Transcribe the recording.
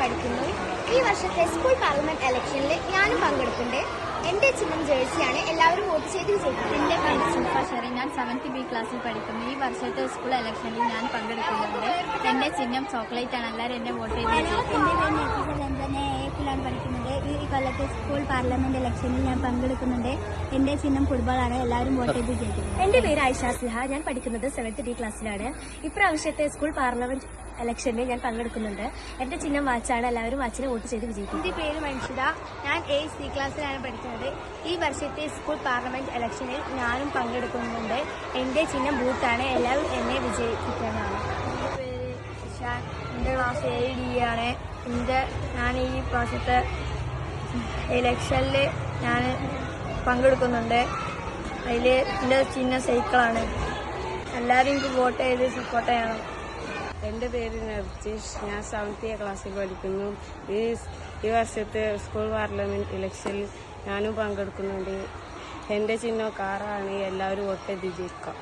പഠിക്കുന്നു. ഈ വർഷത്തെ സ്കൂൾ പാർലമെന്റ് ഇലക്ഷനിൽ ഞാനും പങ്കെടുക്കുന്നുണ്ട്. എന്റെ ചിഹ്നം ജേഴ്സിയാണ്. എല്ലാവരും വോട്ട് ചെയ്ത് വിജയിക്കും. എന്റെ പേര് ശിൽപ ഷെറി. ഞാൻ 7th B ക്ലാസ്സിൽ പഠിക്കുന്നു. ഈ വർഷത്തെ സ്കൂൾ ഇലക്ഷനിൽ ഞാൻ പങ്കെടുക്കുന്നുണ്ട്. എന്റെ ചിഹ്നം ചോക്ലേറ്റ് ആണ്. എല്ലാവരും എന്നെ വോട്ട് ചെയ്ത് വിജയിക്കും. ാണ് പഠിക്കുന്നത്. ഈ കൊല്ലത്തെ സ്കൂൾ പാർലമെന്റ് ഇലക്ഷനിൽ ഞാൻ പങ്കെടുക്കുന്നുണ്ട്. എന്റെ ചിഹ്നം ഫുട്ബോൾ ആണ്. എല്ലാവരും വോട്ട് ചെയ്ത് വിജയിക്കും. എന്റെ പേര് ഐഷ സിഹ. ഞാൻ പഠിക്കുന്നത് 7th D ക്ലാസ്സിലാണ്. ഇപ്രാവശ്യത്തെ സ്കൂൾ പാർലമെന്റ് ഇലക്ഷനിൽ ഞാൻ പങ്കെടുക്കുന്നുണ്ട്. എന്റെ ചിഹ്നം വാച്ചാണ്. എല്ലാവരും വാച്ചിനെ വോട്ട് ചെയ്ത് വിജയിക്കും. എന്റെ പേര് മൻഷിത. ഞാൻ 8th C ക്ലാസ്സിലാണ് പഠിക്കുന്നത്. ഈ വർഷത്തെ സ്കൂൾ പാർലമെന്റ് ഇലക്ഷനിൽ ഞാനും പങ്കെടുക്കുന്നുണ്ട്. എന്റെ ചിഹ്നം ബൂത്താണ്. എല്ലാവരും എന്നെ വിജയിപ്പിക്കാനാണ്. എന്റെ പേര് ഇഷാൻ. എന്റെ ക്ലാസ് 7D ആണ്. ഞാൻ ഈ പ്രാവശ്യത്തെ ഇലക്ഷനിൽ ഞാൻ പങ്കെടുക്കുന്നുണ്ട്. അതിൽ എൻ്റെ ചിഹ്നം സൈക്കിളാണ്. എല്ലാവരും എനിക്ക് വോട്ട് ചെയ്ത് സപ്പോർട്ട് ചെയ്യണം. എൻ്റെ പേര് നർജിഷ്. ഞാൻ 7th A ക്ലാസ്സിൽ പഠിക്കുന്നു. ഈ വർഷത്തെ സ്കൂൾ പാർലമെന്റ് ഇലക്ഷനിൽ ഞാനും പങ്കെടുക്കുന്നുണ്ട്. എൻ്റെ ചിഹ്നം കാറാണ്. എല്ലാവരും വോട്ട് ചെയ്ത് വിജയിക്കാം.